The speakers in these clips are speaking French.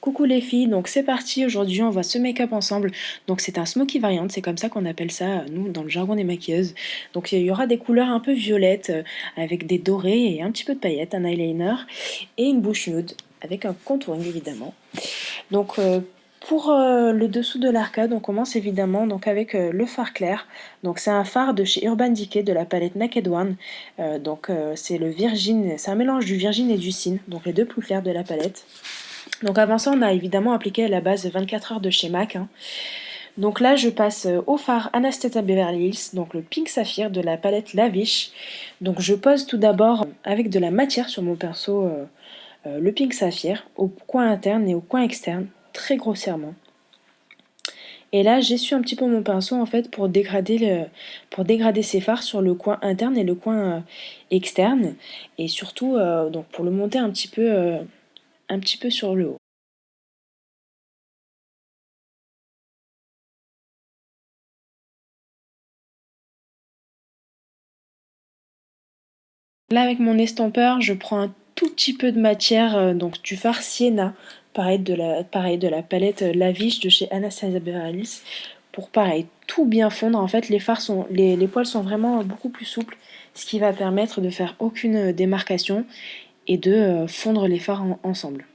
Coucou les filles, donc c'est parti, aujourd'hui on va se make-up ensemble. Donc c'est un smoky variant, c'est comme ça qu'on appelle ça, nous, dans le jargon des maquilleuses. Donc il y aura des couleurs un peu violettes, avec des dorés et un petit peu de paillettes, un eyeliner et une bouche nude, avec un contouring évidemment. Donc pour le dessous de l'arcade, on commence évidemment donc avec le fard clair. Donc c'est un fard de chez Urban Decay de la palette Naked One. C'est le Virgin, c'est un mélange du Virgin et du Sin, donc les deux plus clairs de la palette. Donc avant ça, on a évidemment appliqué la base 24 heures de chez MAC, hein. Donc là, je passe au fard Anastasia Beverly Hills, donc le Pink Saphir de la palette Lavish. Donc je pose tout d'abord avec de la matière sur mon pinceau le Pink Saphir au coin interne et au coin externe, très grossièrement. Et là, j'essuie un petit peu mon pinceau en fait pour dégrader ces fards sur le coin interne et le coin externe, et surtout donc pour le monter un petit peu sur le haut. Là, avec mon estompeur, je prends un tout petit peu de matière, donc du fard Sienna, pareil de la palette Lavish de chez Anastasia Beverly Hills, pour pareil, tout bien fondre. En fait, les poils sont vraiment beaucoup plus souples, ce qui va permettre de faire aucune démarcation et de fondre les fards ensemble.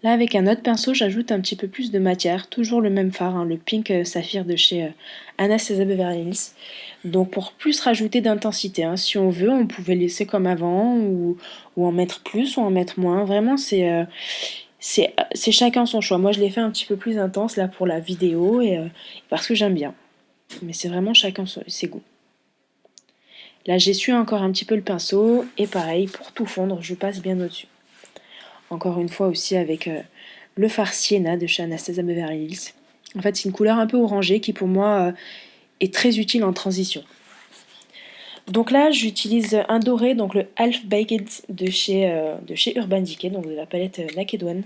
Là, avec un autre pinceau, j'ajoute un petit peu plus de matière, toujours le même fard, hein, le Pink Saphir de chez Anastasia Beverly Hills. Donc pour plus rajouter d'intensité, hein, si on veut, on pouvait laisser comme avant, ou en mettre plus, ou en mettre moins. Vraiment, c'est chacun son choix. Moi, je l'ai fait un petit peu plus intense là pour la vidéo, et parce que j'aime bien. Mais c'est vraiment chacun ses goûts. Là, j'essuie encore un petit peu le pinceau, et pareil, pour tout fondre, je passe bien au-dessus. Encore une fois aussi avec le fard Sienna de chez Anastasia Beverly Hills. En fait, c'est une couleur un peu orangée qui pour moi est très utile en transition. Donc là, j'utilise un doré, donc le Half Baked de chez Urban Decay, donc de la palette Naked One.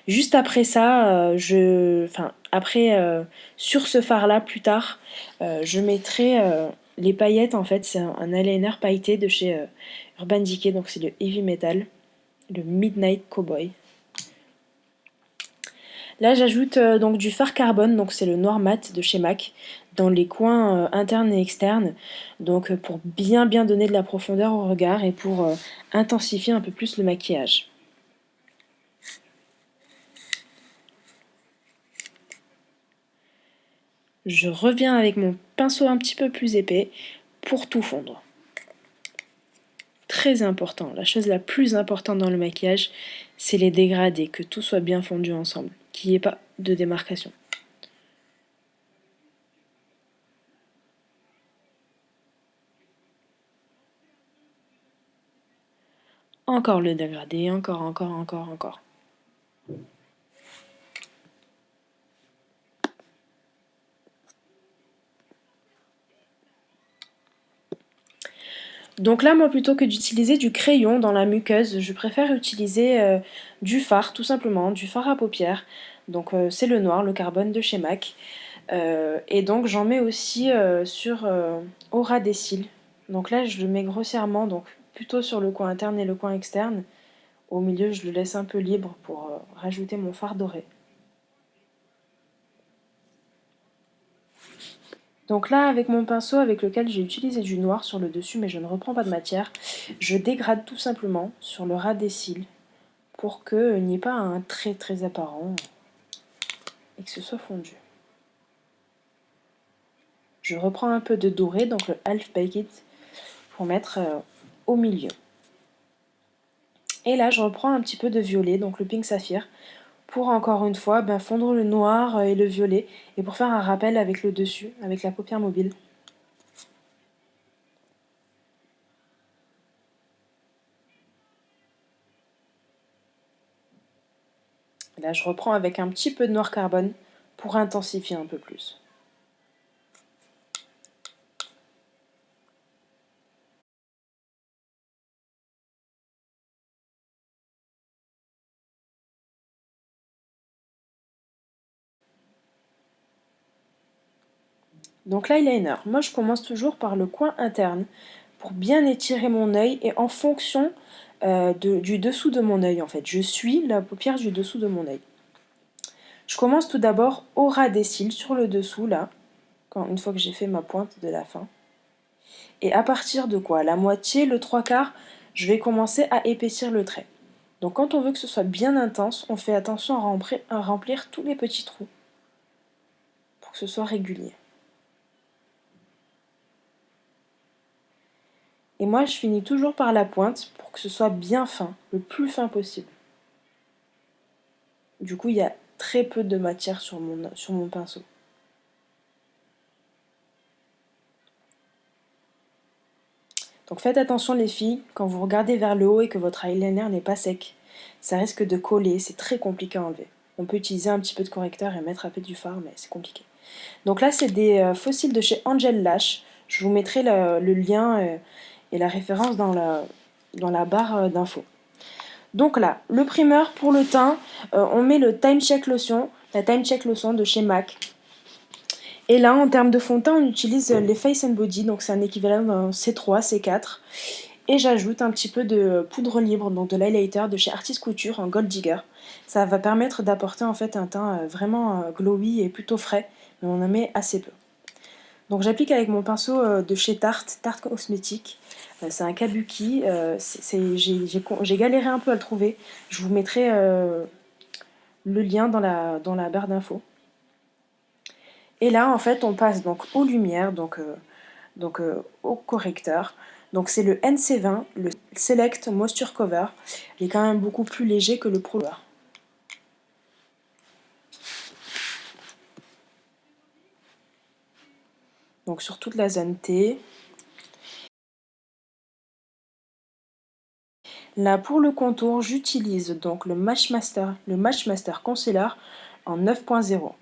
Juste après ça, sur ce fard-là, plus tard, je mettrai les paillettes. En fait, c'est un eyeliner pailleté de chez Urban Decay, donc c'est le Heavy Metal, le Midnight Cowboy. Là, j'ajoute donc du fard carbone, donc c'est le noir mat de chez MAC, dans les coins internes et externes, donc pour bien donner de la profondeur au regard et pour intensifier un peu plus le maquillage. Je reviens avec mon pinceau un petit peu plus épais pour tout fondre. Très important, la chose la plus importante dans le maquillage, c'est les dégradés, que tout soit bien fondu ensemble, qu'il n'y ait pas de démarcation. Encore le dégradé, encore. Donc là, moi, plutôt que d'utiliser du crayon dans la muqueuse, je préfère utiliser du fard, tout simplement, du fard à paupières. Donc c'est le noir, le carbone de chez MAC. Et donc j'en mets aussi au ras des cils. Donc là, je le mets grossièrement, donc plutôt sur le coin interne et le coin externe. Au milieu, je le laisse un peu libre pour rajouter mon fard doré. Donc là, avec mon pinceau avec lequel j'ai utilisé du noir sur le dessus, mais je ne reprends pas de matière, je dégrade tout simplement sur le ras des cils pour qu'il n'y ait pas un trait très apparent et que ce soit fondu. Je reprends un peu de doré, donc le Half Baked, pour mettre au milieu. Et là, je reprends un petit peu de violet, donc le Pink Saphir, pour encore une fois fondre le noir et le violet, et pour faire un rappel avec le dessus, avec la paupière mobile. Et là, je reprends avec un petit peu de noir carbone pour intensifier un peu plus. Donc l'eyeliner, moi je commence toujours par le coin interne pour bien étirer mon œil et en fonction du dessous de mon œil en fait. Je suis la paupière du dessous de mon œil. Je commence tout d'abord au ras des cils sur le dessous là, une fois que j'ai fait ma pointe de la fin. Et à partir de quoi? La moitié, le trois quarts, je vais commencer à épaissir le trait. Donc quand on veut que ce soit bien intense, on fait attention à remplir tous les petits trous pour que ce soit régulier. Et moi, je finis toujours par la pointe pour que ce soit bien fin, le plus fin possible. Du coup, il y a très peu de matière sur mon pinceau. Donc faites attention les filles, quand vous regardez vers le haut et que votre eyeliner n'est pas sec, ça risque de coller, c'est très compliqué à enlever. On peut utiliser un petit peu de correcteur et mettre un peu du fard, mais c'est compliqué. Donc là, c'est des fossiles de chez Angel Lash. Je vous mettrai le lien et la référence dans la barre d'infos. Donc là, le primer pour le teint, on met le Time Check Lotion, la Time Check Lotion de chez MAC. Et là, en termes de fond de teint, on utilise les Face and Body, donc c'est un équivalent d'un C3, C4. Et j'ajoute un petit peu de poudre libre, donc de l'highlighter de chez Artist Couture en Gold Digger. Ça va permettre d'apporter en fait un teint vraiment glowy et plutôt frais, mais on en met assez peu. Donc j'applique avec mon pinceau de chez Tarte Cosmétique. C'est un kabuki, j'ai galéré un peu à le trouver. Je vous mettrai le lien dans la barre d'infos. Et là en fait on passe donc aux lumières, donc au correcteur. Donc c'est le NC20, le Select Moisture Cover. Il est quand même beaucoup plus léger que le Pro Cover. Donc sur toute la zone T. Là pour le contour, j'utilise donc le Match Master Concealer en 9.0.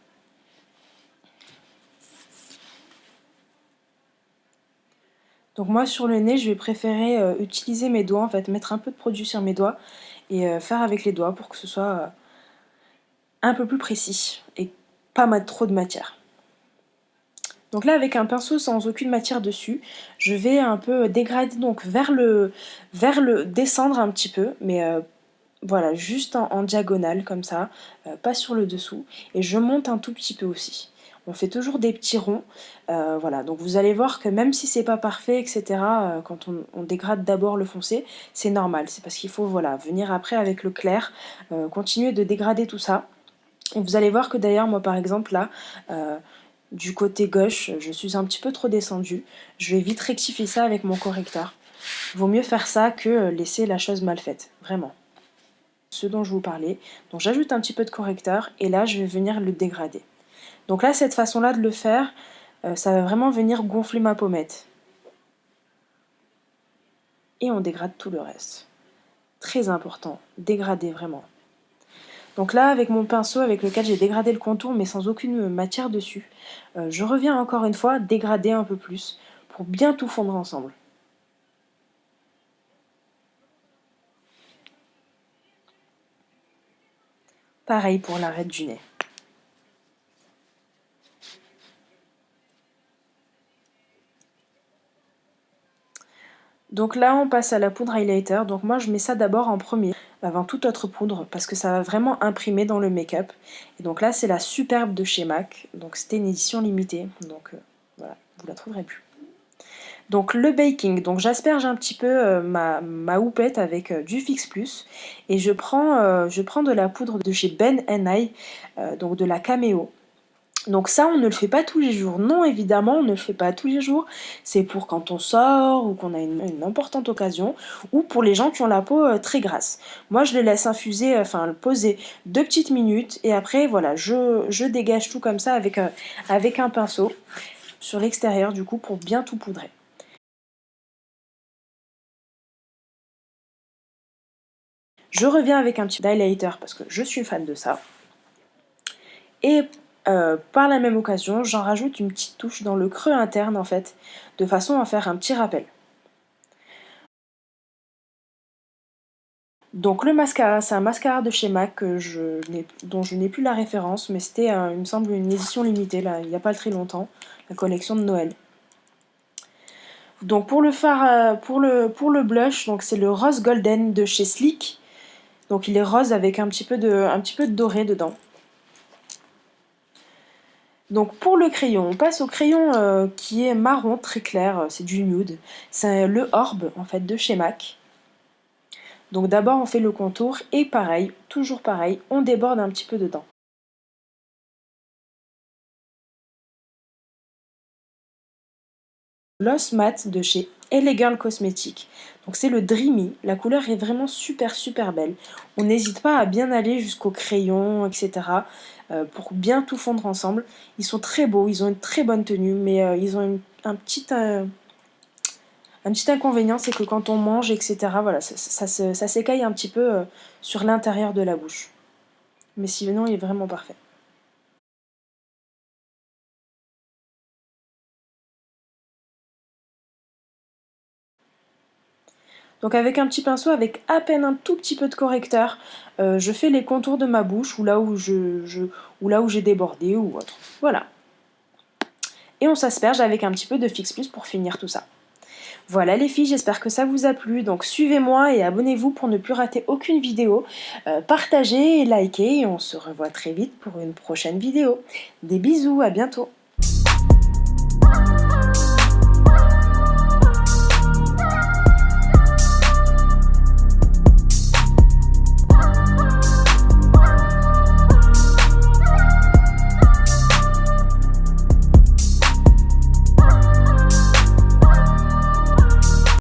Donc moi sur le nez, je vais préférer utiliser mes doigts, en fait, mettre un peu de produit sur mes doigts et faire avec les doigts pour que ce soit un peu plus précis et pas mettre trop de matière. Donc là, avec un pinceau sans aucune matière dessus, je vais un peu dégrader donc vers le descendre un petit peu, mais voilà, juste en diagonale comme ça, pas sur le dessous, et je monte un tout petit peu aussi. On fait toujours des petits ronds, voilà, donc vous allez voir que même si c'est pas parfait, etc., quand on dégrade d'abord le foncé, c'est normal, c'est parce qu'il faut voilà, venir après avec le clair, continuer de dégrader tout ça. Et vous allez voir que d'ailleurs, moi par exemple là, du côté gauche, je suis un petit peu trop descendue. Je vais vite rectifier ça avec mon correcteur. Vaut mieux faire ça que laisser la chose mal faite, vraiment. Ce dont je vous parlais. Donc j'ajoute un petit peu de correcteur et là je vais venir le dégrader. Donc là, cette façon-là de le faire, ça va vraiment venir gonfler ma pommette. Et on dégrade tout le reste. Très important, dégrader vraiment. Donc là, avec mon pinceau avec lequel j'ai dégradé le contour, mais sans aucune matière dessus, je reviens encore une fois dégrader un peu plus pour bien tout fondre ensemble. Pareil pour l'arête du nez. Donc là, on passe à la poudre highlighter. Donc moi, je mets ça d'abord en premier, avant toute autre poudre, parce que ça va vraiment imprimer dans le make-up. Et donc là, c'est la Superbe de chez MAC. Donc c'était une édition limitée. Donc voilà, vous la trouverez plus. Donc le baking, donc j'asperge un petit peu ma houppette avec du Fix Plus. Et je prends de la poudre de chez Ben I, donc de la Cameo. Donc ça, on ne le fait pas tous les jours. Non, évidemment, on ne le fait pas tous les jours. C'est pour quand on sort ou qu'on a une importante occasion ou pour les gens qui ont la peau très grasse. Moi, je le laisse infuser, enfin le poser 2 petites minutes et après, voilà, je dégage tout comme ça avec un pinceau sur l'extérieur du coup pour bien tout poudrer. Je reviens avec un petit highlighter parce que je suis fan de ça. Et par la même occasion, j'en rajoute une petite touche dans le creux interne en fait, de façon à faire un petit rappel. Donc le mascara, c'est un mascara de chez MAC dont je n'ai plus la référence, mais c'était, il me semble, une édition limitée, là, il n'y a pas très longtemps, la collection de Noël. Donc pour le fard, pour le blush, donc c'est le rose golden de chez Sleek. Donc il est rose avec un petit peu de doré dedans. Donc pour le crayon, on passe au crayon qui est marron très clair, c'est du nude. C'est le Orb en fait de chez MAC. Donc d'abord on fait le contour et pareil, toujours pareil, on déborde un petit peu dedans. Gloss Matte de chez Elegant Cosmetics. Donc c'est le Dreamy, la couleur est vraiment super belle. On n'hésite pas à bien aller jusqu'au crayon, etc. Pour bien tout fondre ensemble. Ils sont très beaux, ils ont une très bonne tenue, mais ils ont un petit inconvénient, c'est que quand on mange, etc., voilà, ça s'écaille un petit peu sur l'intérieur de la bouche. Mais sinon, il est vraiment parfait. Donc avec un petit pinceau, avec à peine un tout petit peu de correcteur, je fais les contours de ma bouche ou là où ou là où j'ai débordé ou autre. Voilà. Et on s'asperge avec un petit peu de Fix Plus pour finir tout ça. Voilà les filles, j'espère que ça vous a plu. Donc suivez-moi et abonnez-vous pour ne plus rater aucune vidéo. Partagez et likez et on se revoit très vite pour une prochaine vidéo. Des bisous, à bientôt.